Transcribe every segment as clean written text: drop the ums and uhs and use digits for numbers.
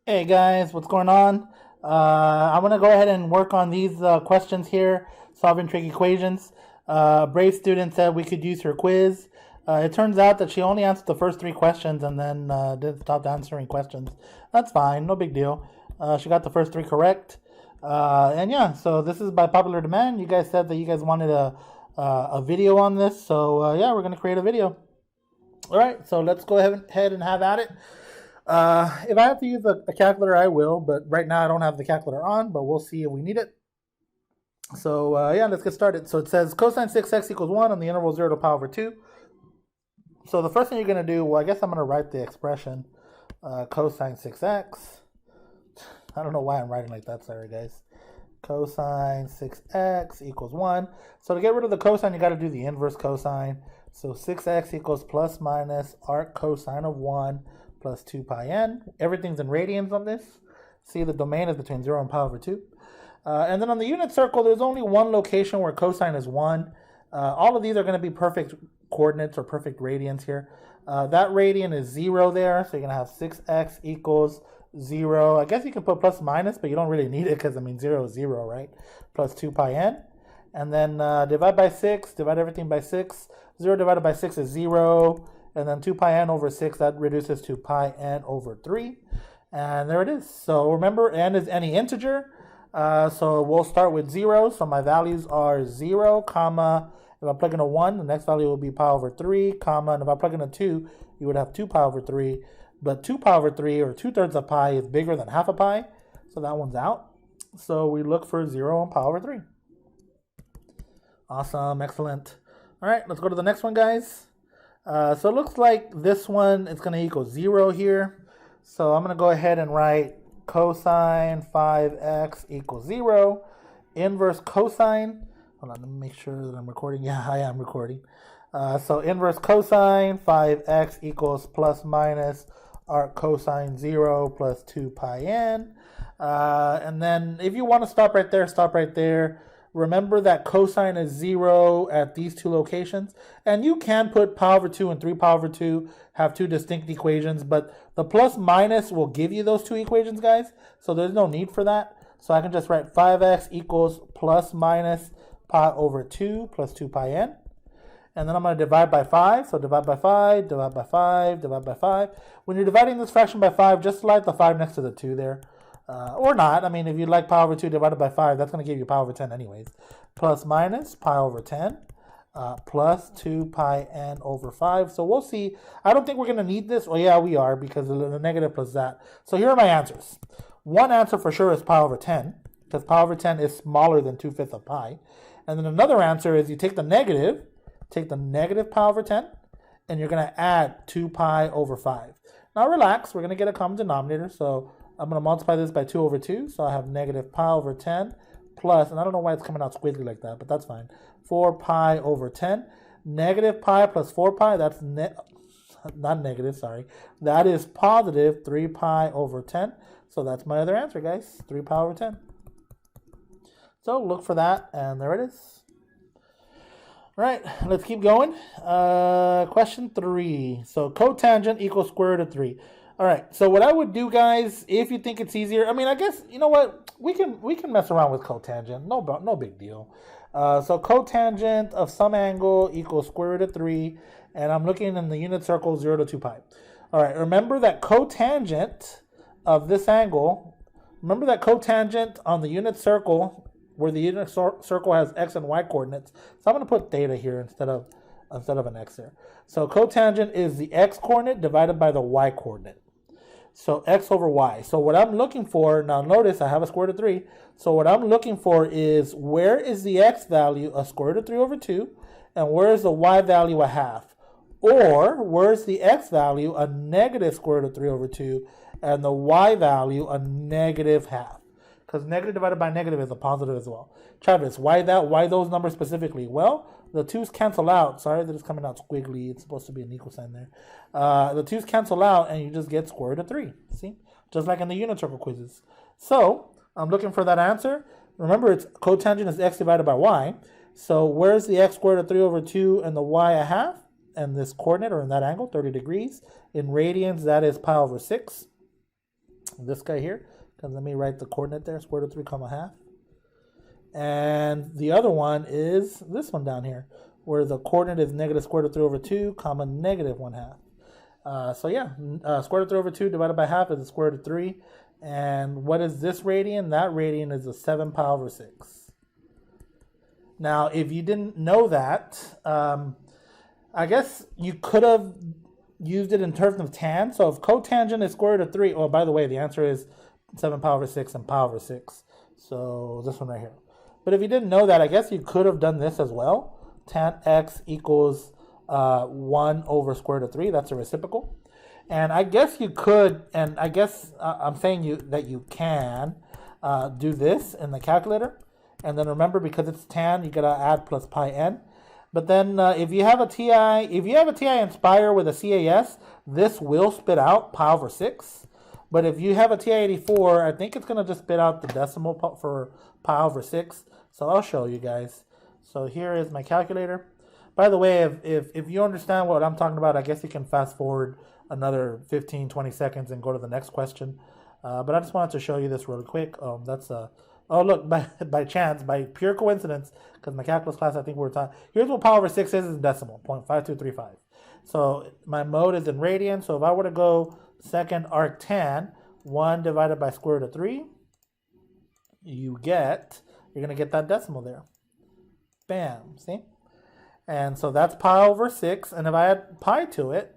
Hey guys, what's going on? I'm going to go ahead and work on these questions here, solving trig equations. Brave student said we could use her quiz. It turns out that she only answered the first three questions and then did stop answering questions. That's fine, no big deal. She got the first three correct. And yeah, so this is by popular demand. You guys said that you guys wanted a video on this, so yeah, we're going to create a video. All right, so let's go ahead and have at it. If I have to use a calculator, I will, but right now I don't have the calculator on, but we'll see if we need it. So yeah, let's get started. So it says cosine 6x equals 1 on the interval 0 to pi over 2. So the first thing you're going to do, well, I guess I'm going to write the expression cosine 6x. I don't know why I'm writing like that, sorry guys. Cosine 6x equals 1. So to get rid of the cosine, you got to do the inverse cosine. So 6x equals plus minus arc cosine of 1 plus 2 pi n. Everything's in radians on this. See, the domain is between 0 and pi over 2. And then on the unit circle, there's only one location where cosine is 1. All of these are going to be perfect coordinates or perfect radians here. That radian is 0 there, so you're going to have 6x equals 0. I guess you can put plus minus, but you don't really need it because, I mean, 0 is 0, right? Plus 2 pi n. And then divide by 6, divide everything by 6. 0 divided by 6 is 0. And then 2 pi n over 6, that reduces to pi n over 3. And there it is. So remember, n is any integer. So we'll start with 0. So my values are 0, comma. If I plug in a 1, the next value will be pi over 3, comma. And if I plug in a 2, you would have 2 pi over 3. But 2 pi over 3, or 2/3 of pi, is bigger than half a pi. So that one's out. So we look for 0 and pi over 3. Awesome, excellent. All right, let's go to the next one, guys. So it looks like this one is going to equal 0 here. So I'm going to go ahead and write cosine 5x equals 0. Inverse cosine. Hold on, let me make sure that I'm recording. Yeah, I am recording. So inverse cosine 5x equals plus minus arc cosine 0 plus 2 pi n. And then if you want to stop right there, stop right there. Remember that cosine is 0 at these two locations. And you can put pi over 2 and 3 pi over 2, have two distinct equations, but the plus minus will give you those two equations, guys. So there's no need for that. So I can just write 5x equals plus minus pi over 2 plus 2 pi n. And then I'm going to divide by 5. So divide by 5, divide by 5, divide by 5. When you're dividing this fraction by 5, just slide the 5 next to the 2 there. Or not. I mean, if you like pi over 2 divided by 5, that's going to give you pi over 10 anyways. Plus minus pi over 10 plus 2 pi n over 5. So we'll see. I don't think we're going to need this. Well, yeah, we are, because of the negative plus that. So here are my answers. One answer for sure is pi over 10, because pi over 10 is smaller than 2/5 of pi. And then another answer is you take the negative pi over 10, and you're going to add 2 pi over 5. Now relax. We're going to get a common denominator. So I'm going to multiply this by 2 over 2. So I have negative pi over 10 plus, and I don't know why it's coming out squiggly like that, but that's fine. 4 pi over 10. Negative pi plus 4 pi, that's not negative, sorry. That is positive 3 pi over 10. So that's my other answer, guys. 3 pi over 10. So look for that, and there it is. All right, let's keep going. Question 3. So cotangent equals square root of 3. All right, so what I would do, guys, if you think it's easier, I mean, I guess, you know what, we can mess around with cotangent, no big deal. So cotangent of some angle equals square root of 3, and I'm looking in the unit circle 0 to 2 pi. All right, remember that cotangent of this angle, remember that cotangent on the unit circle, where the unit circle has x and y coordinates, so I'm going to put theta here instead of an x there. So cotangent is the x coordinate divided by the y coordinate. So x over y. So what I'm looking for, now notice I have a square root of 3. So what I'm looking for is, where is the x value a square root of 3 over 2, and where is the y value a half? Or where's the x value a negative square root of 3 over 2, and the y value a negative half? Because negative divided by negative is a positive as well. Travis, why that? Why those numbers specifically? Well, the 2's cancel out. Sorry that it's coming out squiggly. It's supposed to be an equal sign there. The 2's cancel out, and you just get square root of 3. See? Just like in the unit circle quizzes. So I'm looking for that answer. Remember, it's cotangent is x divided by y. So where's the x squared of 3 over 2 and the y a half? And this coordinate, or in that angle, 30 degrees. In radians, that is pi over 6. This guy here, because let me write the coordinate there, square root of 3 comma half. And the other one is this one down here, where the coordinate is negative square root of 3 over 2 comma negative 1/2. So yeah, square root of 3 over 2 divided by half is the square root of 3. And what is this radian? That radian is a 7 pi over 6. Now, if you didn't know that, I guess you could have used it in terms of tan. So if cotangent is square root of 3, oh, by the way, the answer is 7 pi over 6 and pi over 6. So this one right here. But if you didn't know that, I guess you could have done this as well. Tan x equals 1 over square root of 3. That's a reciprocal. And I guess you could, and I guess I'm saying that you can do this in the calculator. And then remember, because it's tan, you gotta add plus pi n. But then if you have a TI Inspire with a CAS, this will spit out pi over 6. But if you have a TI-84, I think it's gonna just spit out the decimal for pi over 6. So I'll show you guys. So here is my calculator. By the way, if you understand what I'm talking about, I guess you can fast forward another 15, 20 seconds and go to the next question. But I just wanted to show you this really quick. Oh look, by chance, by pure coincidence, because my calculus class, I think we're talking. Here's what pi over 6 is in decimal, 0.5235. So my mode is in radian. So if I were to go second arc tan, 1 divided by square root of 3, you're gonna get that decimal there. Bam, see? And so that's pi over 6. And if I add pi to it,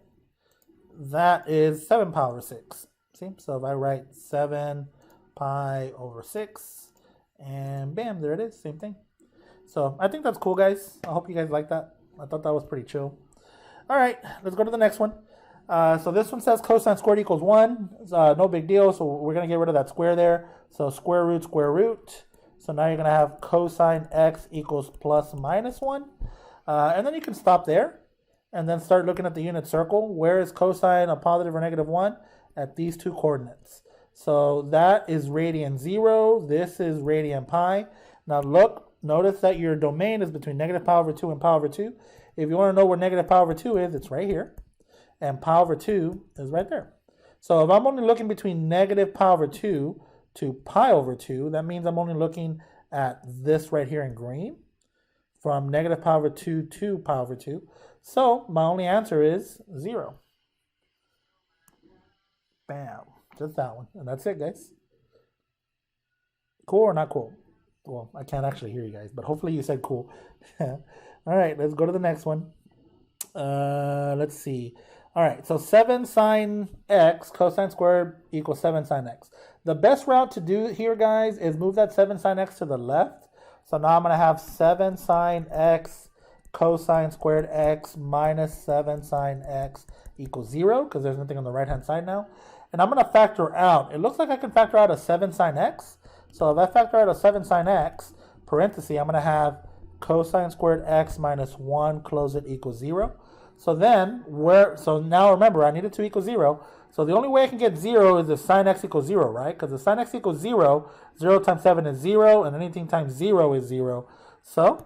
that is 7 pi over 6. See? So if I write 7 pi over 6, and bam, there it is, same thing. So I think that's cool, guys. I hope you guys like that. I thought that was pretty chill. All right, let's go to the next one. So this one says cosine squared equals 1. No big deal, so we're going to get rid of that square there. So square root, square root. So now you're going to have cosine x equals plus minus 1. And then you can stop there and then start looking at the unit circle. Where is cosine a positive or negative 1? At these two coordinates. So that is radian 0. This is radian pi. Now look, notice that your domain is between negative pi over 2 and pi over 2. If you want to know where negative pi over 2 is, it's right here. And pi over 2 is right there. So if I'm only looking between negative pi over 2 to pi over 2, that means I'm only looking at this right here in green. From negative pi over 2 to pi over 2. So my only answer is 0. Bam. Just that one. And that's it, guys. Cool or not cool? Well, I can't actually hear you guys, but hopefully you said cool. All right, let's go to the next one. Let's see. All right, so 7 sine x cosine squared equals 7 sine x. The best route to do here, guys, is move that 7 sine x to the left. So now I'm going to have 7 sine x cosine squared x minus 7 sine x equals 0, because there's nothing on the right-hand side now. And I'm going to factor out. It looks like I can factor out a 7 sine x. So if I factor out a 7 sine x, parenthesis, I'm going to have cosine squared x minus 1, close it, equals 0. So now remember, I need it to equal 0. So the only way I can get 0 is if sine x equals 0, right? Because if sine x equals 0, 0 times 7 is 0, and anything times 0 is 0. So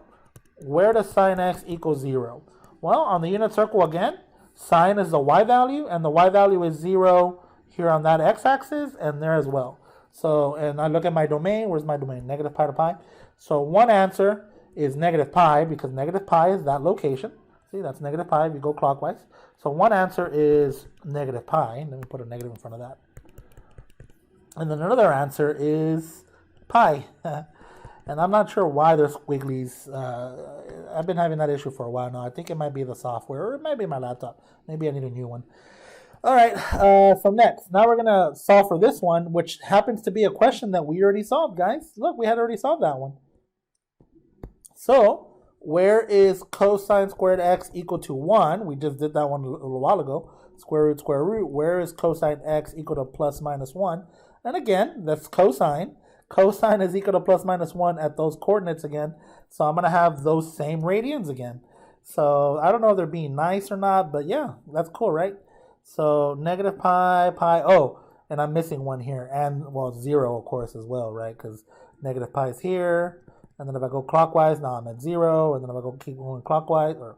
where does sine x equal 0? Well, on the unit circle again, sine is the y value, and the y value is 0 here on that x-axis, and there as well. So, and I look at my domain. Where's my domain? Negative pi to pi. So one answer is negative pi, because negative pi is that location. See, that's negative pi if you go clockwise. So one answer is negative pi. Let me put a negative in front of that. And then another answer is pi. And I'm not sure why there's squigglies. I've been having that issue for a while now. I think it might be the software, or it might be my laptop. Maybe I need a new one. All right, so next. Now we're going to solve for this one, which happens to be a question that we already solved, guys. Look, we had already solved that one. So where is cosine squared x equal to 1? We just did that one a little while ago. Square root, square root. Where is cosine x equal to plus minus 1? And again, that's cosine. Cosine is equal to plus minus 1 at those coordinates again. So I'm going to have those same radians again. So I don't know if they're being nice or not, but yeah, that's cool, right? So negative pi, pi, oh, and I'm missing one here. And, well, 0, of course, as well, right? Because negative pi is here. And then if I go clockwise, now I'm at 0. And then if I keep going clockwise, or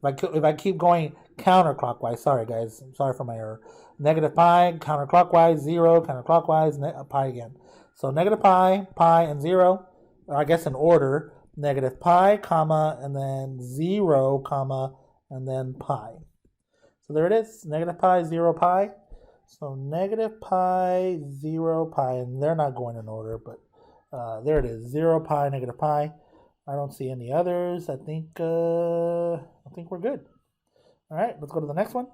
If I keep going counterclockwise, sorry guys, I'm sorry for my error. Negative pi, counterclockwise, 0, counterclockwise, pi again. So negative pi, pi, and 0, or I guess in order, negative pi, comma, and then 0, comma, and then pi. So there it is, negative pi, 0, pi. So negative pi, 0, pi, and they're not going in order, but there it is, 0, pi, negative pi. I don't see any others. I think we're good. All right, let's go to the next one.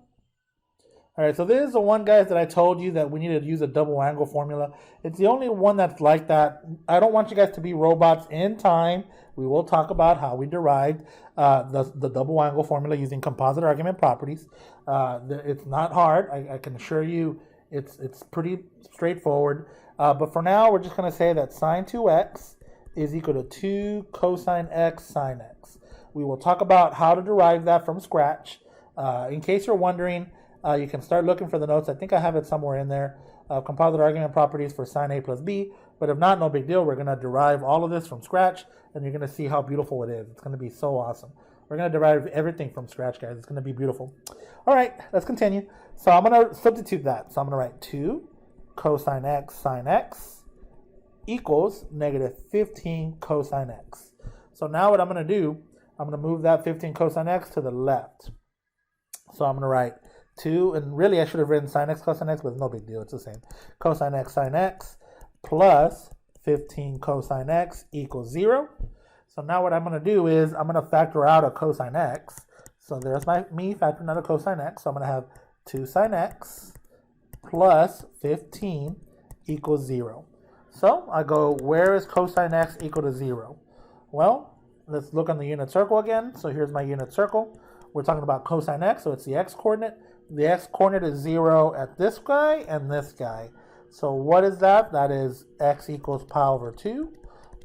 All right, so this is the one, guys, that I told you that we needed to use a double angle formula. It's the only one that's like that. I don't want you guys to be robots. In time, we will talk about how we derived the double angle formula using composite argument properties. It's not hard. I can assure you it's pretty straightforward. But for now, we're just going to say that sine 2x is equal to 2 cosine x sine x. We will talk about how to derive that from scratch. In case you're wondering, you can start looking for the notes. I think I have it somewhere in there. Composite argument properties for sine a plus b. But if not, no big deal. We're going to derive all of this from scratch, and you're going to see how beautiful it is. It's going to be so awesome. We're going to derive everything from scratch, guys. It's going to be beautiful. All right, let's continue. So I'm going to substitute that. So I'm going to write 2 cosine x sine x equals negative 15 cosine x. So now what I'm going to do, I'm going to move that 15 cosine x to the left. So I'm going to write 2, and really I should have written sine x cosine x, but it's no big deal. It's the same. Cosine x sine x plus 15 cosine x equals 0. So now what I'm going to do is I'm going to factor out a cosine x. So there's me factoring out a cosine x. So I'm going to have 2 sine x plus 15 equals 0. So I go, where is cosine x equal to 0? Well, let's look on the unit circle again. So here's my unit circle. We're talking about cosine x, so it's the x coordinate. The x coordinate is 0 at this guy and this guy. So what is that? That is x equals pi over 2.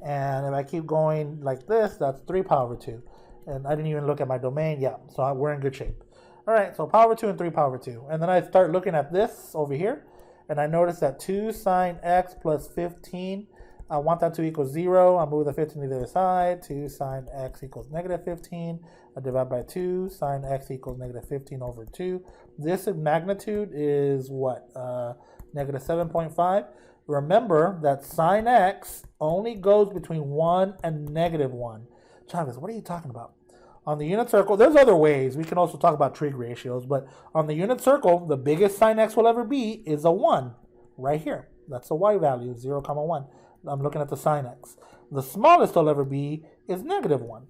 And if I keep going like this, that's 3 pi over 2. And I didn't even look at my domain. Yeah, so we're in good shape. All right, so pi over 2 and 3 pi over 2. And then I start looking at this over here. And I notice that 2 sine x plus 15, I want that to equal 0. I move the 15 to the other side. 2 sine x equals negative 15. I divide by 2. Sine x equals negative 15 over 2. This magnitude is what? Negative 7.5. Remember that sine x only goes between 1 and negative 1. Travis, what are you talking about? On the unit circle, there's other ways. We can also talk about trig ratios, but on the unit circle, the biggest sine x will ever be is a 1 right here. That's the y value, 0, 1. I'm looking at the sine x. The smallest it'll ever be is negative 1.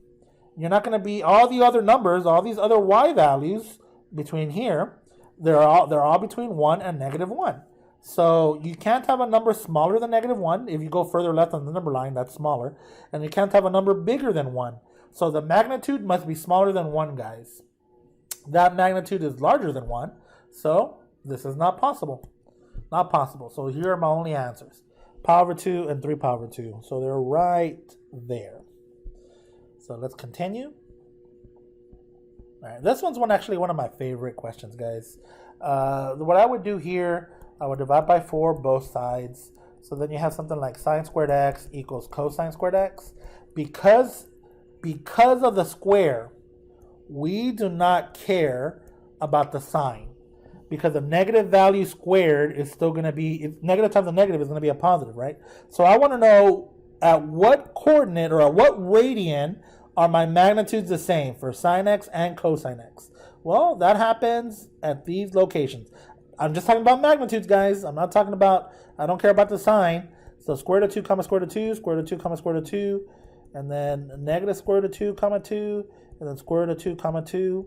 You're not going to be all the other numbers, all these other y values between here, they're all between 1 and negative 1. So you can't have a number smaller than negative 1. If you go further left on the number line, that's smaller. And you can't have a number bigger than 1. So the magnitude must be smaller than 1, guys. That magnitude is larger than 1. So this is not possible. Not possible. So here are my only answers. Pi over 2 and 3 pi over 2. So they're right there. So let's continue. All right, this one's actually one of my favorite questions, guys. What I would do here, I would divide by 4 both sides. So then you have something like sine squared x equals cosine squared x. Because of the square, we do not care about the sign. Because the negative value squared is still going to be, negative times a negative is going to be a positive, right? So I want to know at what coordinate or at what radian are my magnitudes the same for sine x and cosine x? Well, that happens at these locations. I'm just talking about magnitudes, guys. I'm not talking about, I don't care about the sign. So square root of 2, comma square root of 2, square root of 2, comma square root of 2, and then negative square root of 2, comma 2, and then square root of 2, comma 2,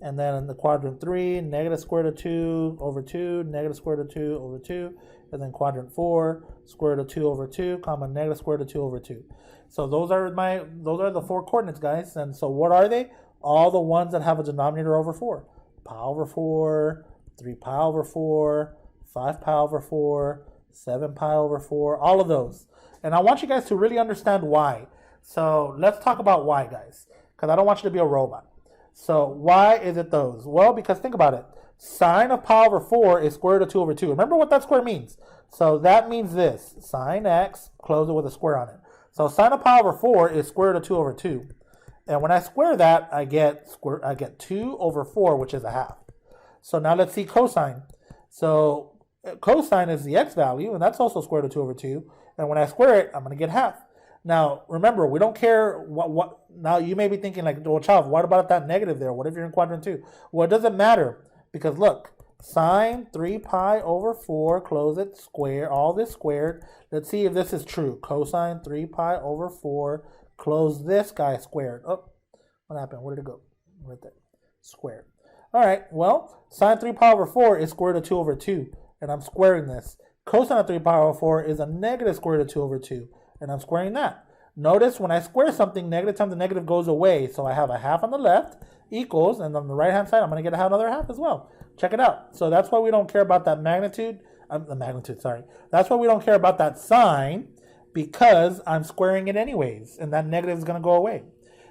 and then in the quadrant 3, negative square root of 2 over 2, negative square root of 2 over 2, and then quadrant 4, square root of 2 over 2, comma negative square root of 2 over 2. So those are the 4 coordinates, guys. And so what are they? All the ones that have a denominator over 4. Pi over 4, 3 pi over 4, 5 pi over 4, 7 pi over 4, all of those. And I want you guys to really understand why. So let's talk about why, guys, because I don't want you to be a robot. So why is it those? Well, because think about it. Sine of pi over 4 is square root of 2 over 2. Remember what that square means. So that means this. Sine x, close it with a square on it. So sine of pi over 4 is square root of 2 over 2. And when I square that, I get 2 over 4, which is a half. So now let's see cosine. So cosine is the x value, and that's also square root of 2 over 2. And when I square it, I'm going to get half. Now, remember, we don't care what. Now, you may be thinking, like, well, child, what about that negative there? What if you're in quadrant 2? Well, it doesn't matter, because look, sine 3 pi over 4, close it, square, all this squared. Let's see if this is true. Cosine 3 pi over 4, close this guy squared. Oh, what happened? Where did it go? Right there. Squared. All right, well, sine 3 pi over 4 is square root of 2 over 2, and I'm squaring this. Cosine of 3 pi over 4 is a negative square root of 2 over 2, and I'm squaring that. Notice when I square something, negative times the negative goes away, so I have a half on the left equals, and on the right-hand side, I'm going to get another half as well. Check it out. So that's why we don't care about that magnitude. That's why we don't care about that sign, because I'm squaring it anyways, and that negative is going to go away.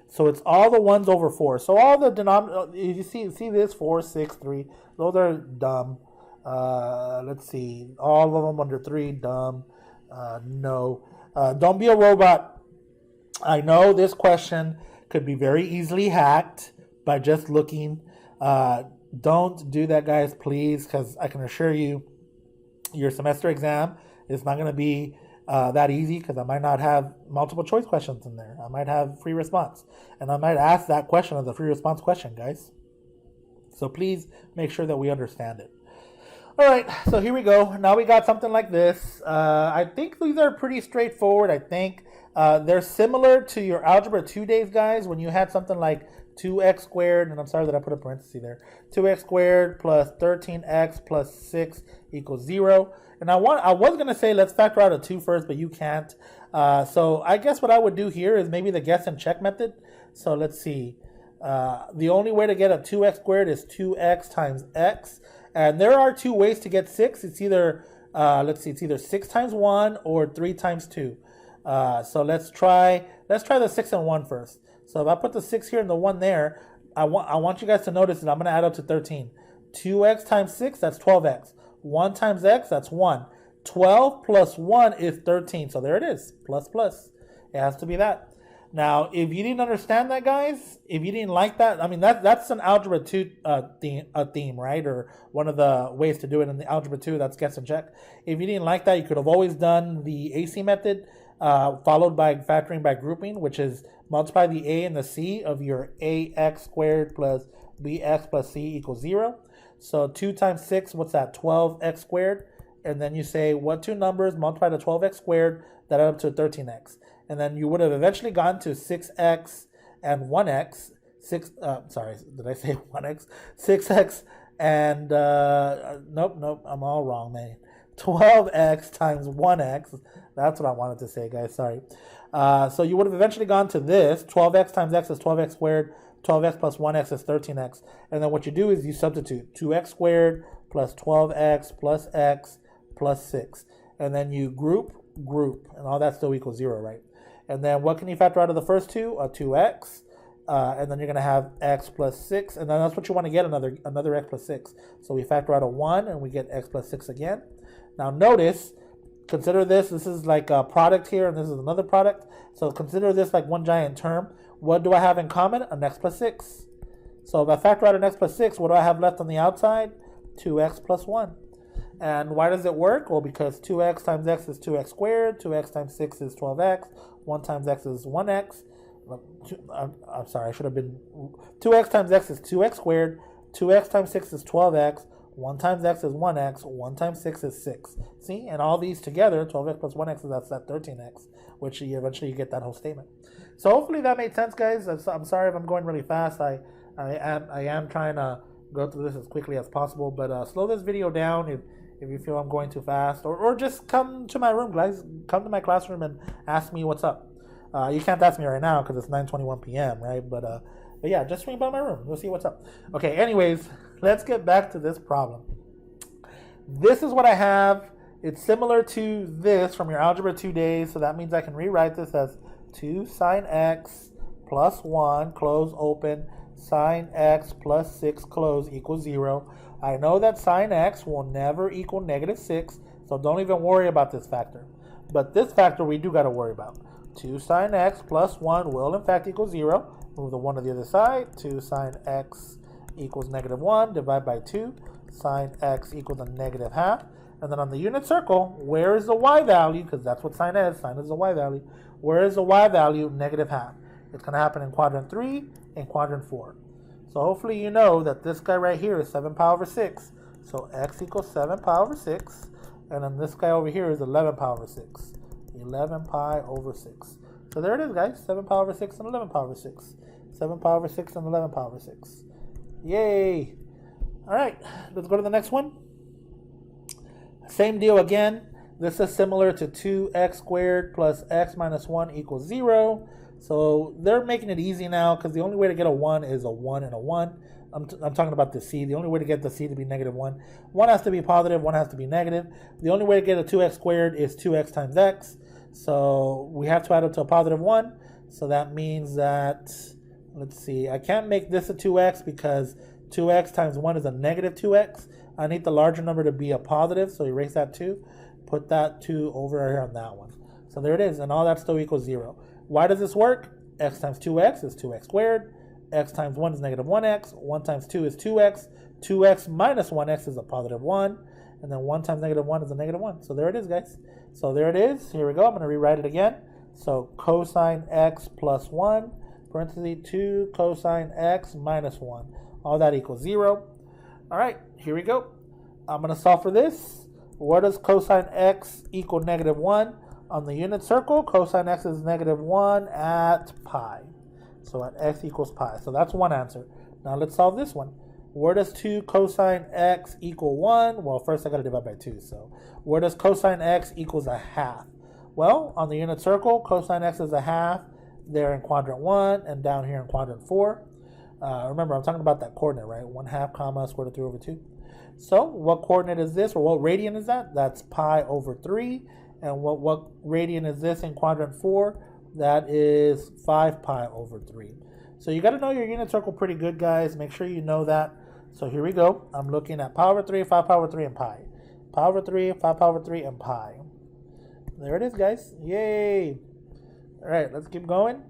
So it's all the 1s over 4. So all the denominators, you see this, 4, 6, 3, those are dumb. Let's see, all of them under 3, dumb. No. Don't be a robot. I know this question could be very easily hacked by just looking. Don't do that, guys, please, because I can assure you your semester exam is not going to be that easy, because I might not have multiple choice questions in there. I might have free response, and I might ask that question as a free response question, guys. So please make sure that we understand it. All right, so here we go. Now we got something like this. I think these are pretty straightforward. I think they're similar to your Algebra 2 days, guys, when you had something like 2x squared, and I'm sorry that I put a parenthesis there, 2x squared plus 13x plus 6 equals 0. And I was going to say let's factor out a 2 first, but you can't. So I guess what I would do here is maybe the guess and check method. So let's see. The only way to get a 2x squared is 2x times x. And there are 2 ways to get 6. It's either, it's either 6 times 1 or 3 times 2. So let's try the 6 and 1 first. So if I put the 6 here and the 1 there, I want you guys to notice that I'm going to add up to 13. 2x times 6, that's 12x. 1 times x, that's 1. 12 plus 1 is 13. So there it is, plus plus. It has to be that. Now, if you didn't understand that, guys, if you didn't like that, I mean, that's an Algebra 2 theme, right? Or one of the ways to do it in the Algebra 2, that's guess and check. If you didn't like that, you could have always done the AC method, followed by factoring by grouping, which is multiply the a and the c of your ax squared plus bx plus c equals 0. So 2 times 6, what's that? 12x squared. And then you say, what 2 numbers multiply to 12x squared that add up to 13x? And then you would have eventually gone to 6x and 1x. Sorry, did I say 1x? 6x and, nope, I'm all wrong, man. 12x times 1x. That's what I wanted to say, guys, sorry. So you would have eventually gone to this. 12x times x is 12x squared. 12x plus 1x is 13x. And then what you do is you substitute 2x squared plus 12x plus x plus 6. And then you group, and all that still equals 0, right? And then what can you factor out of the first 2? A 2x. And then you're going to have x plus 6. And then that's what you want to get, another x plus 6. So we factor out a 1, and we get x plus 6 again. Now notice, consider this is like a product here, and this is another product. So consider this like one giant term. What do I have in common? An x plus 6. So if I factor out an x plus 6, what do I have left on the outside? 2x plus 1. And why does it work? Well, because 2x times x is 2x squared, 2x times 6 is 12x, 1 times x is 1x. I'm sorry, I should have been... 2x times x is 2x squared, 2x times 6 is 12x, 1 times x is 1x, 1 times 6 is 6. See? And all these together, 12x plus 1x, that's that 13x, which eventually you get that whole statement. So hopefully that made sense, guys. I'm sorry if I'm going really fast. I am trying to go through this as quickly as possible, but slow this video down if you feel I'm going too fast, or just come to my room, guys. Come to my classroom and ask me what's up. You can't ask me right now because it's 9:21 p.m., right? But yeah, just swing by my room. We'll see what's up. Okay, anyways, let's get back to this problem. This is what I have. It's similar to this from your Algebra 2 days, so that means I can rewrite this as 2 sine x plus 1, close, open, sine x plus 6, close, equals 0. I know that sine x will never equal negative 6, so don't even worry about this factor. But this factor we do got to worry about. 2 sine x plus 1 will in fact equal 0. Move the 1 to the other side. 2 sine x equals negative 1. Divide by 2. Sine x equals a negative half. And then on the unit circle, where is the y value? Because that's what sine is. Sine is the y value. Where is the y value? Negative half. It's going to happen in quadrant 3 and quadrant 4. So hopefully you know that this guy right here is 7 pi over 6. So x equals 7 pi over 6. And then this guy over here is 11 pi over 6. 11 pi over 6. So there it is, guys. 7 pi over 6 and 11 pi over 6. 7 pi over 6 and 11 pi over 6. Yay. All right, let's go to the next one. Same deal again. This is similar to 2x squared plus x minus 1 equals 0. So they're making it easy now because the only way to get a 1 is a 1 and a 1. I'm talking about the c. The only way to get the c to be negative 1. 1 has to be positive, 1 has to be negative. The only way to get a 2x squared is 2x times x. So we have to add it to a positive 1. So that means that, let's see, I can't make this a 2x because 2x times 1 is a negative 2x. I need the larger number to be a positive, so erase that 2. Put that 2 over here on that one. So there it is, and all that still equals 0. Why does this work? X times 2x is 2x squared. X times 1 is negative 1x. 1 times 2 is 2x. 2x minus 1x is a positive 1. And then 1 times negative 1 is a negative 1. So there it is, guys. So there it is. Here we go. I'm going to rewrite it again. So cosine x plus 1, parentheses 2 cosine x minus 1. All that equals 0. All right, here we go. I'm going to solve for this. Where does cosine x equal negative 1? On the unit circle, cosine x is negative 1 at pi. So at x equals pi. So that's one answer. Now let's solve this one. Where does 2 cosine x equal 1? Well, first I got to divide by 2. So where does cosine x equals a half? Well, on the unit circle, cosine x is a half there in quadrant 1 and down here in quadrant 4. Remember, I'm talking about that coordinate, right? 1/2 comma square root of 3 over 2. So what coordinate is this, or what radian is that? That's pi over 3. And what radian is this in quadrant 4? That is 5 pi over 3. So you got to know your unit circle pretty good, guys. Make sure you know that. So here we go. I'm looking at pi over 3, 5 pi over 3, and pi. Pi over 3, 5 pi over 3, and pi. There it is, guys. Yay. All right, let's keep going.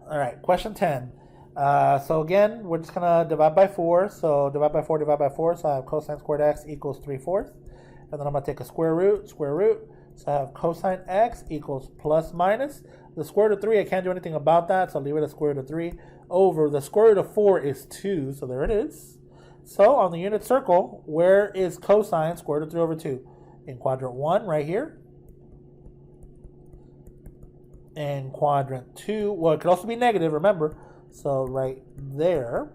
All right, question 10. So again, we're just going to divide by 4. So divide by 4, divide by 4. So I have cosine squared x equals 3/4. And then I'm going to take a square root. So I have cosine x equals plus minus. The square root of 3, I can't do anything about that, so I'll leave it as square root of 3. Over the square root of 4 is 2, so there it is. So on the unit circle, where is cosine square root of 3 over 2? In quadrant 1, right here. In quadrant 2, well, it could also be negative, remember. So right there.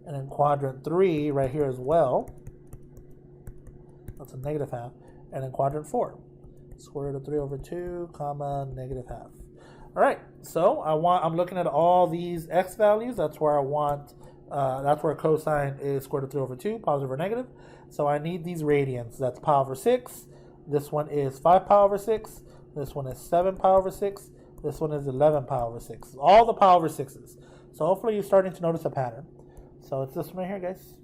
And in quadrant 3, right here as well. That's a negative half. And in quadrant 4, square root of 3 over 2, comma, negative half. All right, so I'm looking at all these x values. That's where I want, that's where cosine is square root of 3 over 2, positive or negative. So I need these radians. That's pi over 6. This one is 5 pi over 6. This one is 7 pi over 6. This one is 11 pi over 6. All the pi over 6s. So hopefully you're starting to notice a pattern. So it's this one right here, guys.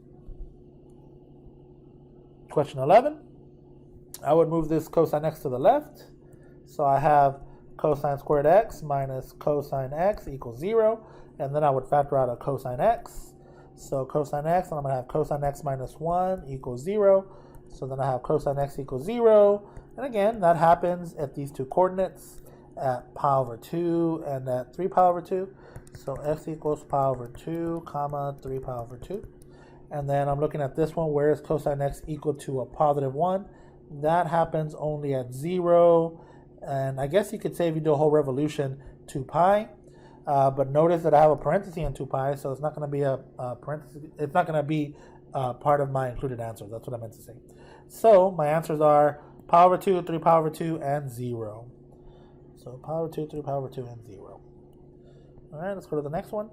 Question 11. I would move this cosine x to the left. So I have cosine squared x minus cosine x equals 0. And then I would factor out a cosine x. So cosine x, and I'm going to have cosine x minus 1 equals 0. So then I have cosine x equals 0. And again, that happens at these two coordinates, at pi over 2 and at 3 pi over 2. So x equals pi over 2, comma, 3 pi over 2. And then I'm looking at this one, where is cosine x equal to a positive 1? That happens only at 0. And I guess you could say if you do a whole revolution, 2 pi. But notice that I have a parenthesis in 2 pi, so it's not going to be a parenthesis. It's not going to be part of my included answer. That's what I meant to say. So my answers are pi over 2, 3 pi over 2, and 0. So pi over 2, 3 pi over 2, and 0. All right, let's go to the next one.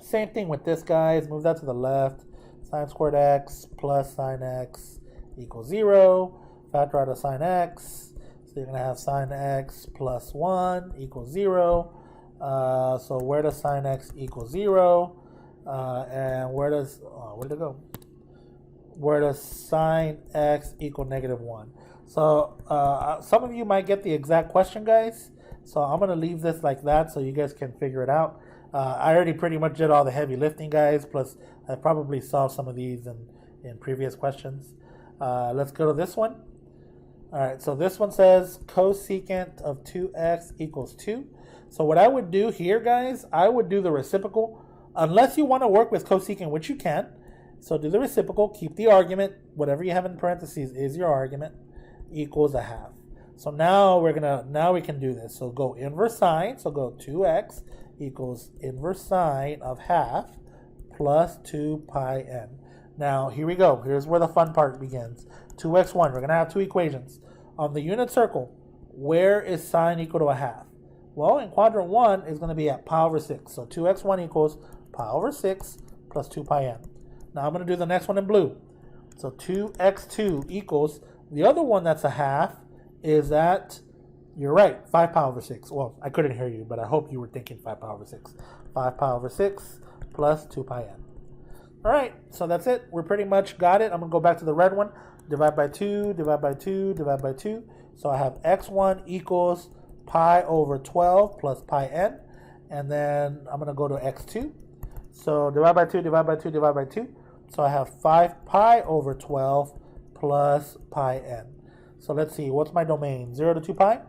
Same thing with this, guys. Move that to the left. Sine squared x plus sine x equals 0. Factor out of sine x. So you're going to have sine x plus 1 equals 0. So where does sine x equal 0? And where does, where did it go? Where does sine x equal negative 1? So some of you might get the exact question, guys. So I'm going to leave this like that so you guys can figure it out. I already pretty much did all the heavy lifting, guys. Plus, I probably solved some of these in previous questions. Let's go to this one. All right, so this one says cosecant of 2x equals 2. So what I would do here, guys, I would do the reciprocal. Unless you want to work with cosecant, which you can. So do the reciprocal, keep the argument. Whatever you have in parentheses is your argument, equals a half. So now we can do this. So go inverse sine. So go 2x equals inverse sine of half plus 2 pi n. Now here we go. Here's where the fun part begins. 2x1. We're going to have two equations. On the unit circle, where is sine equal to a half? Well, in quadrant 1, it's going to be at pi over 6. So 2x1 equals pi over 6 plus 2 pi n. Now I'm going to do the next one in blue. So 2x2 equals, the other one that's a half is at, you're right, 5 pi over 6. Well, I couldn't hear you, but I hope you were thinking 5 pi over 6. 5 pi over 6 plus 2 pi n. All right, so that's it. We're pretty much got it. I'm going to go back to the red one. Divide by 2, divide by 2, divide by 2. So I have x1 equals pi over 12 plus pi n. And then I'm going to go to x2. So divide by 2, divide by 2, divide by 2. So I have 5 pi over 12 plus pi n. So let's see, what's my domain? 0 to 2 pi?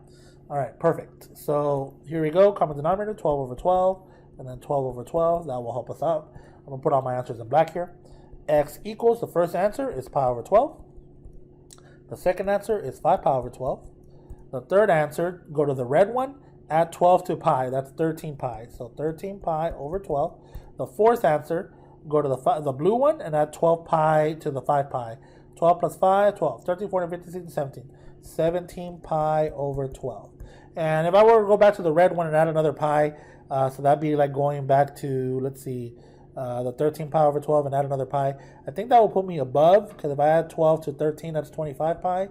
All right, perfect. So here we go, common denominator, 12 over 12, and then 12 over 12. That will help us out. I'm going to put all my answers in black here. X equals, the first answer is pi over 12. The second answer is 5 pi over 12. The third answer, go to the red one, add 12 to pi. That's 13 pi. So 13 pi over 12. The fourth answer, go to the blue one and add 12 pi to the 5 pi. 12 plus 5, 12. 13, 14, 15, 16, 17. 17 pi over 12. And if I were to go back to the red one and add another pi, so that'd be like going back to, let's see, the 13 pi over 12 and add another pi. I think that will put me above, because if I add 12 to 13, that's 25 pi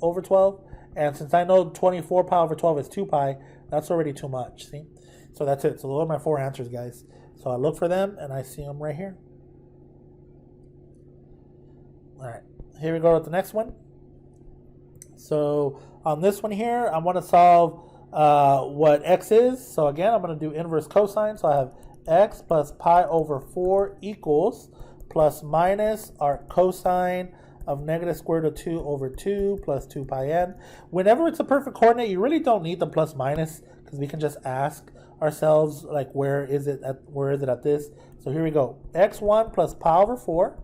over 12. And since I know 24 pi over 12 is 2 pi, that's already too much, see? So that's it. So those are my 4 answers, guys. So I look for them, and I see them right here. All right, here we go with the next one. So on this one here, I want to solve what x is. So again, I'm going to do inverse cosine. So I have x plus pi over 4 equals plus minus our cosine of negative square root of 2 over 2 plus 2 pi n. Whenever it's a perfect coordinate, you really don't need the plus minus, because we can just ask ourselves, like, where is it at this? So here we go. x1 plus pi over 4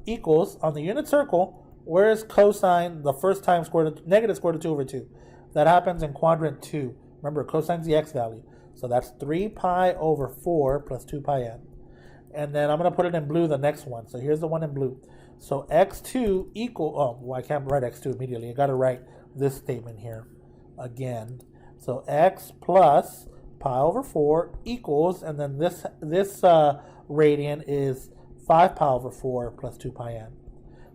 equals, on the unit circle, where is cosine the first time negative square root of 2 over 2? That happens in quadrant 2. Remember, cosine's the x value. So that's 3 pi over 4 plus 2 pi n. And then I'm going to put it in blue, the next one. So here's the one in blue. So x2 equal, oh, well, I can't write x2 immediately. I got to write this statement here again. So x plus pi over 4 equals, and then this radian is 5 pi over 4 plus 2 pi n.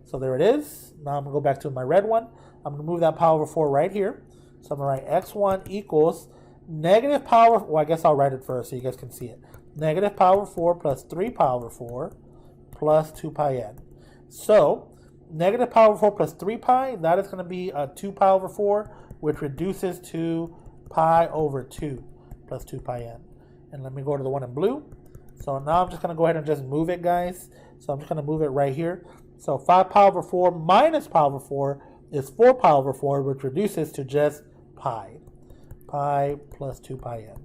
So there it is. Now I'm going to go back to my red one. I'm going to move that pi over 4 right here. So I'm going to write x1 equals negative pi over, well, I guess I'll write it first so you guys can see it. Negative pi over 4 plus 3 pi over 4 plus 2 pi n. So negative pi over 4 plus 3 pi, that is going to be 2 pi over 4, which reduces to pi over 2 plus 2 pi n. And let me go to the one in blue. So now I'm just going to go ahead and just move it, guys. So I'm just going to move it right here. So 5 pi over 4 minus pi over 4 is 4 pi over 4, which reduces to just pi. Pi plus 2 pi n.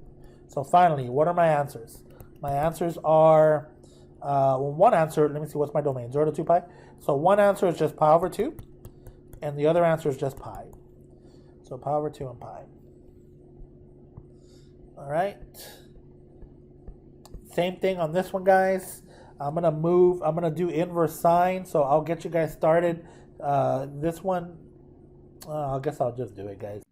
So finally, what are my answers? My answers are, well, one answer, let me see, what's my domain? 0 to 2 pi? So one answer is just pi over 2, and the other answer is just pi. So pi over 2 and pi. All right. Same thing on this one, guys. I'm going to do inverse sine, so I'll get you guys started. This one, I guess I'll just do it, guys.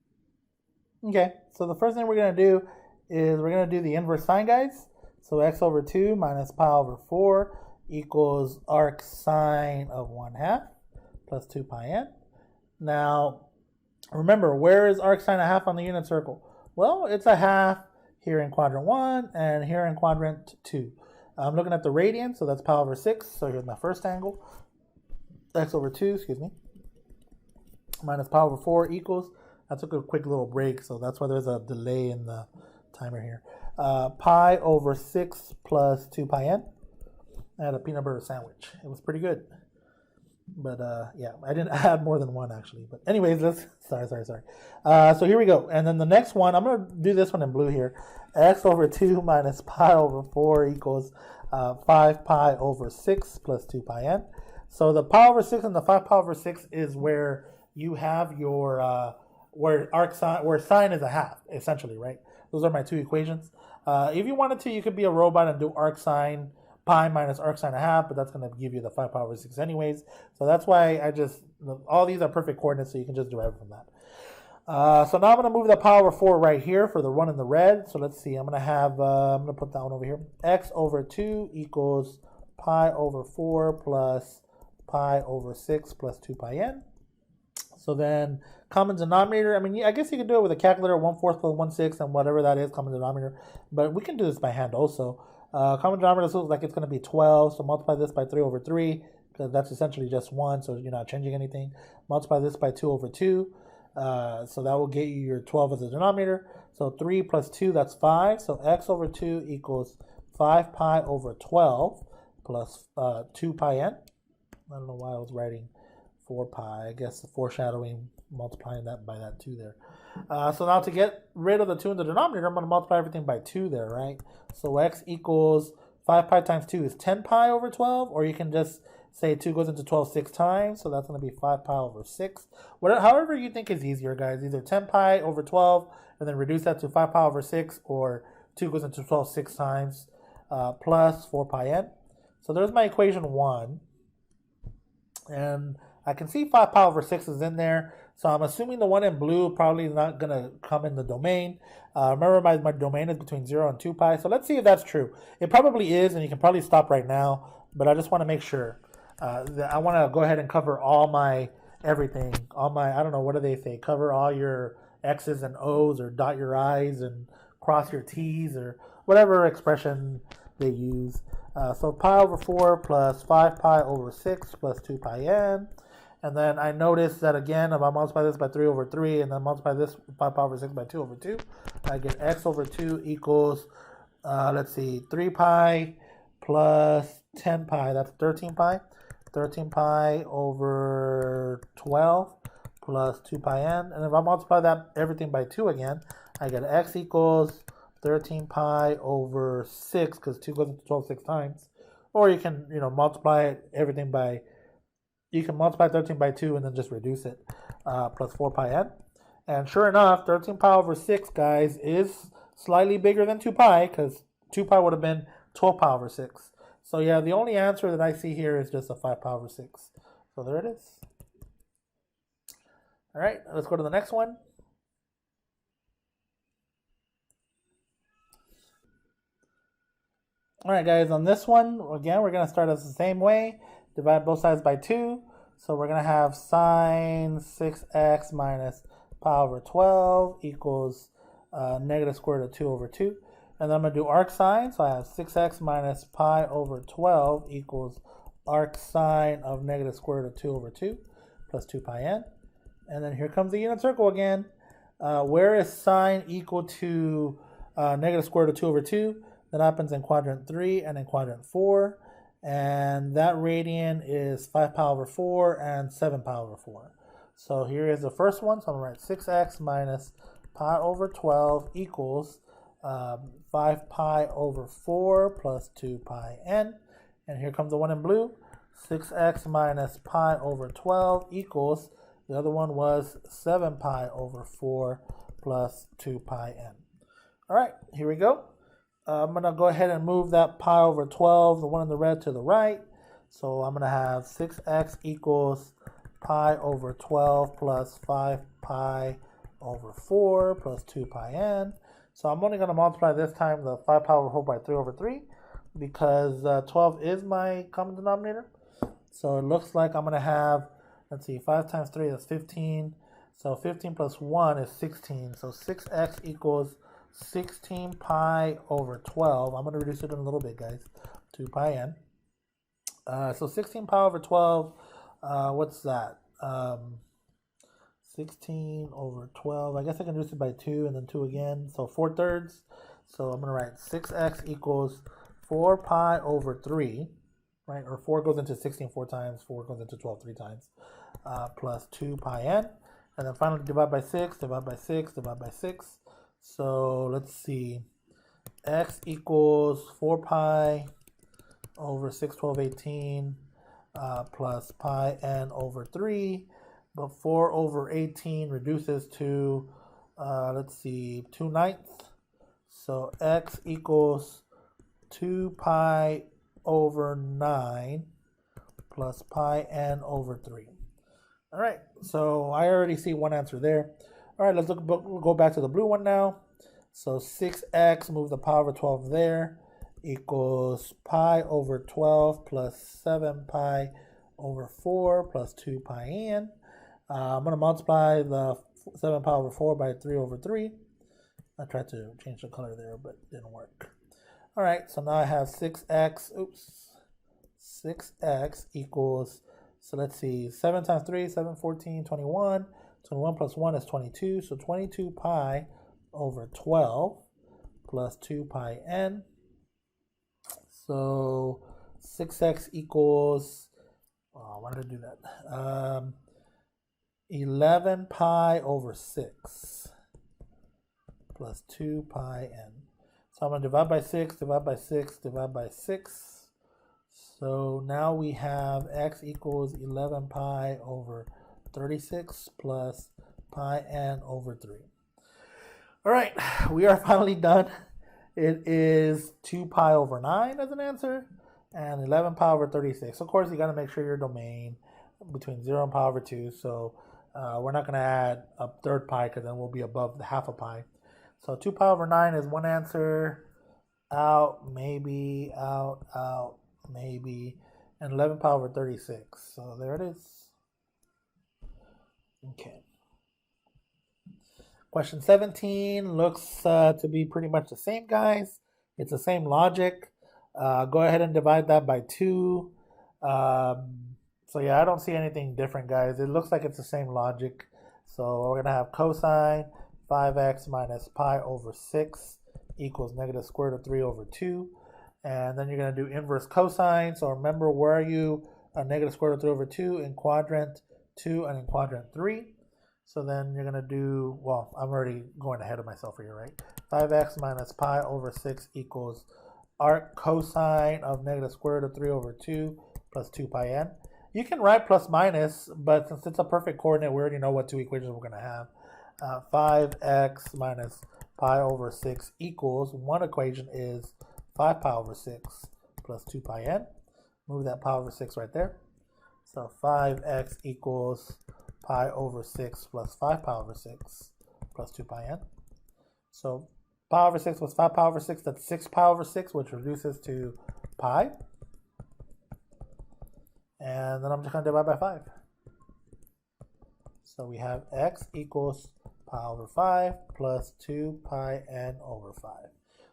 Okay, so the first thing we're going to do is we're going to do the inverse sine, guys. So x over 2 minus pi over 4 equals arc sine of 1/2 plus 2 pi n. Now, remember, where is arc sine a half on the unit circle? Well, it's a half here in quadrant 1 and here in quadrant 2. I'm looking at the radian, so that's pi over 6. So here's my first angle. X over 2, excuse me, minus pi over 4 equals, I took a quick little break, so that's why there's a delay in the timer here. Pi over 6 plus 2 pi n. I had a peanut butter sandwich. It was pretty good. But yeah, I didn't add more than one actually. But anyways, sorry. So here we go. And then the next one, I'm going to do this one in blue here. X over 2 minus pi over 4 equals 5 pi over 6 plus 2 pi n. So the pi over 6 and the 5 pi over 6 is where you have your, where sine is a half, essentially, right? Those are my two equations. If you wanted to, you could be a robot and do arc sine pi minus arc sine a half, but that's going to give you the 5 pi over 6 anyways. So that's why all these are perfect coordinates, so you can just derive from that. So now I'm going to move the pi over 4 right here for the one in the red. So let's see, I'm going to put that one over here. X over 2 equals pi over 4 plus pi over 6 plus 2 pi n. So then common denominator, I mean, I guess you could do it with a calculator, 1/4 plus 1/6 and whatever that is, common denominator. But we can do this by hand also. Common denominator looks like it's going to be 12, so multiply this by 3 over 3, because that's essentially just 1, so you're not changing anything. Multiply this by 2 over 2, so that will get you your 12 as a denominator. So 3 plus 2, that's 5, so x over 2 equals 5 pi over 12 plus 2 pi n. I don't know why I was writing 4 pi, I guess the foreshadowing, multiplying that by that 2 there. So now to get rid of the 2 in the denominator, I'm going to multiply everything by 2 there, right? So x equals 5 pi times 2 is 10 pi over 12, or you can just say 2 goes into 12 6 times, so that's going to be 5 pi over 6. However you think is easier, guys, either 10 pi over 12 and then reduce that to 5 pi over 6, or 2 goes into 12 6 times plus 4 pi n. So there's my equation 1. And I can see 5 pi over 6 is in there. So I'm assuming the one in blue probably is not going to come in the domain. Remember, my domain is between 0 and 2 pi. So let's see if that's true. It probably is, and you can probably stop right now. But I just want to make sure. I want to go ahead and cover all my everything. I don't know, what do they say? Cover all your X's and O's, or dot your I's and cross your T's, or whatever expression they use. So pi over 4 plus 5 pi over 6 plus 2 pi n. And then I notice that again, if I multiply this by 3 over 3 and then multiply this 5 pi over 6 by 2 over 2, I get x over 2 equals, let's see, 3 pi plus 10 pi, that's 13 pi. 13 pi over 12 plus 2 pi n. And if I multiply that everything by 2 again, I get x equals 13 pi over 6, because 2 goes into 12 6 times. Or you can, multiply everything by, you can multiply 13 by 2 and then just reduce it, plus 4 pi n. And sure enough, 13 pi over 6, guys, is slightly bigger than 2 pi, because 2 pi would have been 12 pi over 6. So yeah, the only answer that I see here is just a 5 pi over 6. So there it is. All right, let's go to the next one. All right, guys, on this one, again, we're going to start us the same way. Divide both sides by 2. So we're going to have sine 6x minus pi over 12 equals negative square root of 2 over 2. And then I'm going to do arc sine. So I have 6x minus pi over 12 equals arc sine of negative square root of 2 over 2 plus 2 pi n. And then here comes the unit circle again. Where is sine equal to negative square root of 2 over 2? That happens in quadrant 3 and in quadrant 4. And that radian is 5 pi over 4 and 7 pi over 4. So here is the first one. So I'm going to write 6x minus pi over 12 equals 5 pi over 4 plus 2 pi n. And here comes the one in blue. 6x minus pi over 12 equals, the other one was 7 pi over 4 plus 2 pi n. All right, here we go. I'm going to go ahead and move that pi over 12, the one in the red, to the right. So I'm going to have 6x equals pi over 12 plus 5 pi over 4 plus 2 pi n. So I'm only going to multiply this time the 5 pi over 4 by 3 over 3, because 12 is my common denominator. So it looks like I'm going to have, let's see, 5 times 3 is 15. So 15 plus 1 is 16. So 6x equals 16 pi over 12. I'm going to reduce it in a little bit, guys. 2 pi n. So 16 pi over 12, what's that? 16 over 12. I guess I can reduce it by 2 and then 2 again. So 4/3. So I'm going to write 6x equals 4 pi over 3. Right? Or 4 goes into 16 4 times. 4 goes into 12 3 times. Plus 2 pi n. And then finally divide by 6, divide by 6, divide by 6. So let's see. X equals 4 pi over 6, 12, 18 plus pi n over 3. But 4 over 18 reduces to, let's see, 2/9. So x equals 2 pi over 9 plus pi n over 3. All right, so I already see one answer there. All right, we'll go back to the blue one now. So 6x, move the pi over 12 there, equals pi over 12 plus 7 pi over 4 plus 2 pi n. I'm going to multiply the 7 pi over 4 by 3 over 3. I tried to change the color there, but it didn't work. All right, so now I have 6x equals, so let's see, 7 times 3, 7, 14, 21. 21 plus 1 is 22, so 22 pi over 12 plus 2 pi n. So 6x equals, why did I do that? 11 pi over 6 plus 2 pi n. So I'm going to divide by 6, divide by 6, divide by 6. So now we have x equals 11 pi over 36 plus pi n over 3. All right, we are finally done. It is 2 pi over 9 as an answer and 11 pi over 36. Of course, you got to make sure your domain between 0 and pi over 2. So we're not going to add a third pi because then we'll be above the half a pi. So 2 pi over 9 is one answer. Out, maybe, out, maybe. And 11 pi over 36. So there it is. Okay. Question 17 looks to be pretty much the same, guys. It's the same logic. Go ahead and divide that by 2. So yeah, I don't see anything different, guys. It looks like it's the same logic. So we're going to have cosine 5x minus pi over 6 equals negative square root of 3 over 2. And then you're going to do inverse cosine. So remember, where are you? Negative square root of 3 over 2 in quadrant 2 and in quadrant 3. So then you're going to do, well, I'm already going ahead of myself here, right? 5x minus pi over 6 equals arc cosine of negative square root of 3 over 2 plus 2 pi n. You can write plus minus, but since it's a perfect coordinate, we already know what two equations we're going to have. 5x minus pi over 6 equals, one equation is 5 pi over 6 plus 2 pi n. Move that pi over 6 right there. So 5x equals pi over 6 plus 5 pi over 6 plus 2 pi n. So pi over 6 plus 5 pi over 6, that's 6 pi over 6, which reduces to pi. And then I'm just going to divide by 5. So we have x equals pi over 5 plus 2 pi n over 5.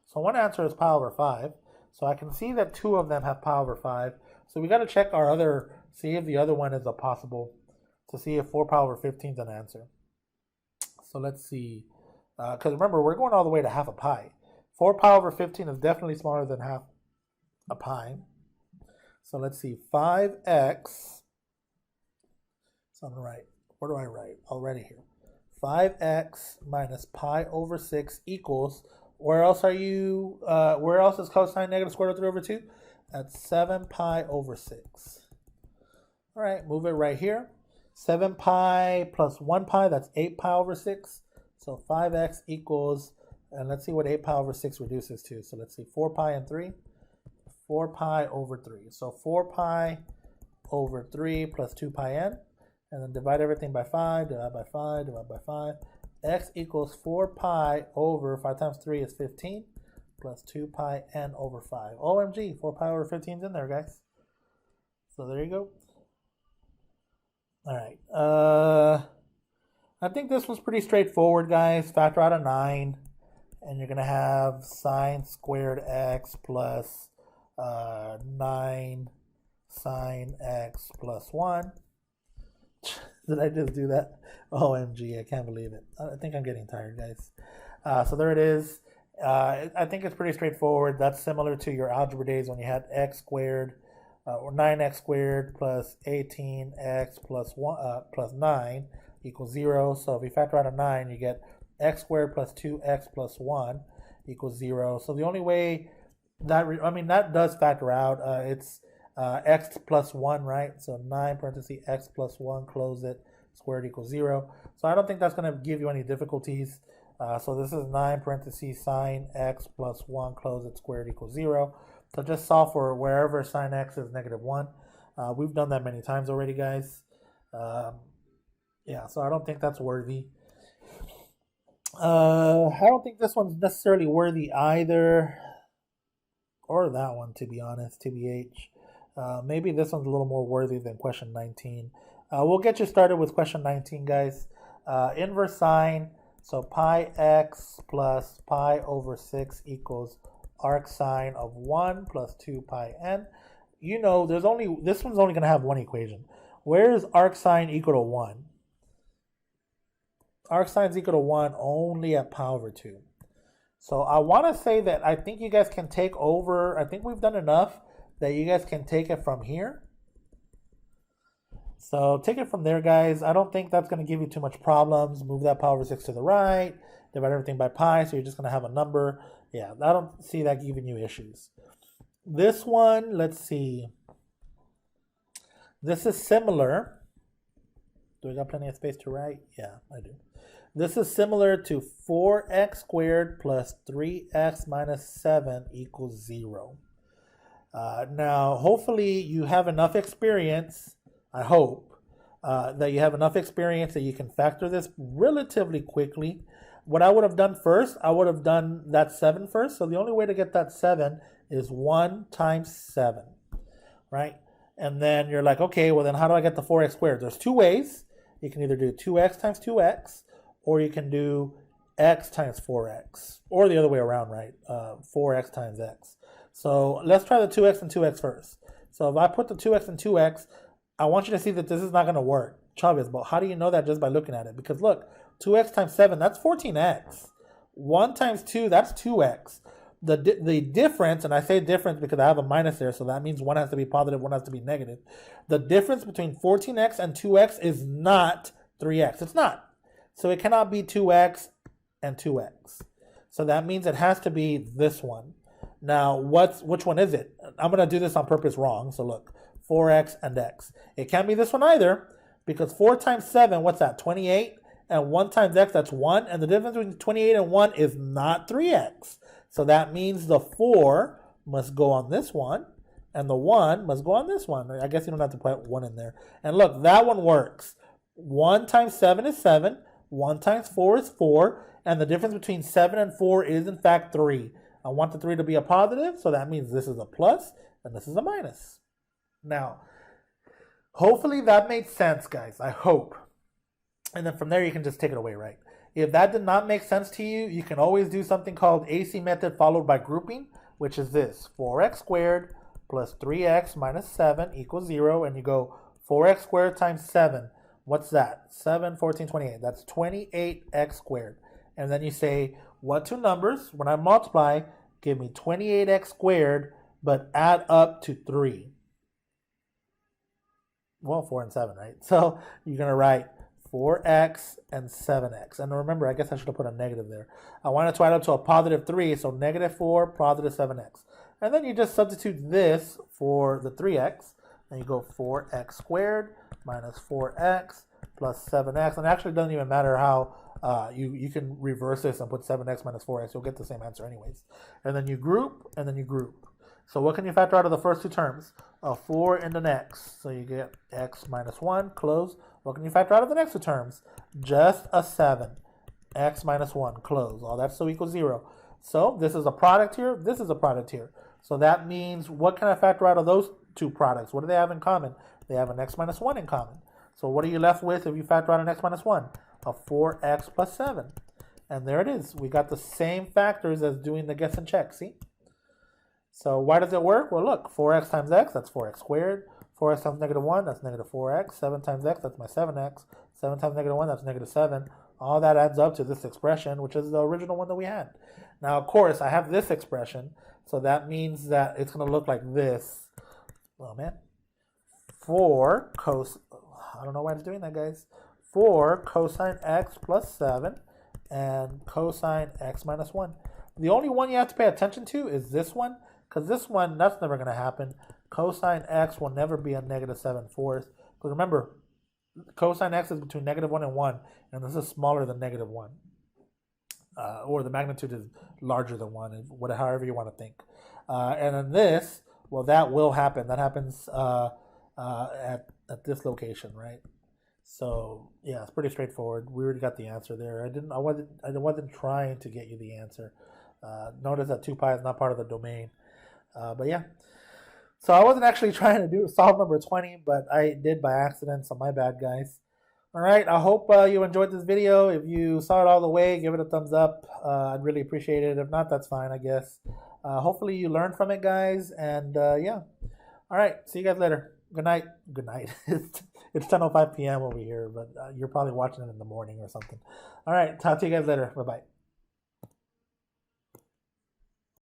So one answer is pi over 5. So I can see that two of them have pi over 5. So we got to check our other, see if the other one is a possible, to see if 4 pi over 15 is an answer. So let's see. Because remember, we're going all the way to half a pi. 4 pi over 15 is definitely smaller than half a pi. So let's see. 5x. So I'm going to write, what do I write? I'll write it here. 5x minus pi over 6 equals, where else are you, where else is cosine negative square root of 3 over 2? That's 7 pi over 6. All right, move it right here. 7 pi plus 1 pi, that's 8 pi over 6. So 5x equals, and let's see what 8 pi over 6 reduces to. So let's see, 4 pi and 3. 4 pi over 3. So 4 pi over 3 plus 2 pi n. And then divide everything by 5, divide by 5, divide by 5. X equals 4 pi over 5 times 3 is 15 plus 2 pi n over 5. OMG, 4 pi over 15 is in there, guys. So there you go. All right. I think this was pretty straightforward, guys. Factor out a 9. And you're going to have sine squared x plus 9 sine x plus 1. Did I just do that? OMG, I can't believe it. I think I'm getting tired, guys. So there it is. I think it's pretty straightforward. That's similar to your algebra days when you had x squared or 9x squared plus 18x plus 9 equals 0. So if you factor out a 9, you get x squared plus 2x plus 1 equals 0. So the only way that, that does factor out. It's x plus 1, right? So 9 parentheses x plus 1, close it, squared equals 0. So I don't think that's going to give you any difficulties. So this is 9 parentheses sine x plus 1, close it, squared equals 0. So just solve for wherever sine x is -1. We've done that many times already, guys. Yeah, so I don't think that's worthy. I don't think this one's necessarily worthy either. Or that one, to be honest, TBH. Maybe this one's a little more worthy than question 19. We'll get you started with question 19, guys. Inverse sine. So pi x plus pi over 6 equals arc sine of 1 plus 2 pi n. You know, this one's only going to have one equation. Where is arc sine equal to 1? Arc sine is equal to 1 only at pi over 2. So I want to say that I think you guys can take over. I think we've done enough that you guys can take it from here. So take it from there, guys. I don't think that's going to give you too much problems. Move that pi over 6 to the right. Divide everything by pi, so you're just going to have a number. Yeah, I don't see that giving you issues. This one, let's see. This is similar. Do we got plenty of space to write? Yeah, I do. This is similar to 4x squared plus 3x minus 7 equals 0. Now, hopefully you have enough experience, I hope, that you have enough experience that you can factor this relatively quickly. What I would have done first, I would have done that 7 first. So the only way to get that 7 is 1 times 7, right? And then you're like, okay, well then how do I get the 4x squared? There's two ways. You can either do 2x times 2x, or you can do x times 4x, or the other way around, right? 4x times x. So let's try the 2x and 2x first. So if I put the 2x and 2x, I want you to see that this is not going to work. Chavez, but how do you know that just by looking at it? Because look, 2x times 7, that's 14x. 1 times 2, that's 2x. The difference, and I say difference because I have a minus there, so that means one has to be positive, one has to be negative. The difference between 14x and 2x is not 3x. It's not. So it cannot be 2x and 2x. So that means it has to be this one. Now, which one is it? I'm going to do this on purpose wrong. So look, 4x and x. It can't be this one either, because 4 times 7, what's that? 28. And 1 times x, that's 1. And the difference between 28 and 1 is not 3x. So that means the 4 must go on this one, and the 1 must go on this one. I guess you don't have to put 1 in there. And look, that one works. 1 times 7 is 7. 1 times 4 is 4. And the difference between 7 and 4 is, in fact, 3. I want the 3 to be a positive, so that means this is a plus, and this is a minus. Now, hopefully that made sense, guys. I hope. And then from there, you can just take it away, right? If that did not make sense to you, you can always do something called AC method followed by grouping, which is this. 4x squared plus 3x minus 7 equals 0. And you go 4x squared times 7. What's that? 7, 14, 28. That's 28x squared. And then you say, what two numbers, when I multiply, give me 28x squared, but add up to 3. Well, 4 and 7, right? So you're going to write 4x and 7x. And remember, I guess I should have put a negative there. I wanted to add up to a positive 3, so negative 4, positive 7x. And then you just substitute this for the 3x, and you go 4x squared minus 4x plus 7x. And it actually doesn't even matter how you can reverse this and put 7x minus 4x. You'll get the same answer anyways. And then you group, and then you group. So what can you factor out of the first two terms? 4 in the next. So you get x minus 1, close. What can you factor out of the next two terms? Just a 7. X minus 1, close. All that still equals 0. So this is a product here. This is a product here. So that means what can I factor out of those two products? What do they have in common? They have an x minus 1 in common. So what are you left with if you factor out an x minus 1? A 4x plus 7. And there it is. We got the same factors as doing the guess and check. See? So why does it work? Well, look, 4x times x, that's 4x squared. 4x times negative 1, that's negative 4x. 7 times x, that's my 7x. 7 times negative 1, that's negative 7. All that adds up to this expression, which is the original one that we had. Now, of course, I have this expression, so that means that it's going to look like this. Oh, man. 4 cosine, I don't know why it's doing that, guys. 4 cosine x plus 7 and cosine x minus 1. The only one you have to pay attention to is this one, because this one, that's never going to happen. Cosine x will never be a negative 7/4. Because remember, cosine x is between negative 1 and 1, and this is smaller than negative 1. Or the magnitude is larger than 1, however you want to think. And then this, well, that will happen. That happens at this location, right? So yeah, it's pretty straightforward. We already got the answer there. I wasn't trying to get you the answer. Notice that 2 pi is not part of the domain. But yeah. So I wasn't actually trying to solve number 20, but I did by accident, so my bad, guys. All right, I hope you enjoyed this video. If you saw it all the way, give it a thumbs up. I'd really appreciate it. If not, that's fine, I guess. Hopefully you learned from it, guys, and yeah. All right, see you guys later. Good night. Good night. It's 10:05 p.m. over here, but you're probably watching it in the morning or something. All right, talk to you guys later. Bye-bye.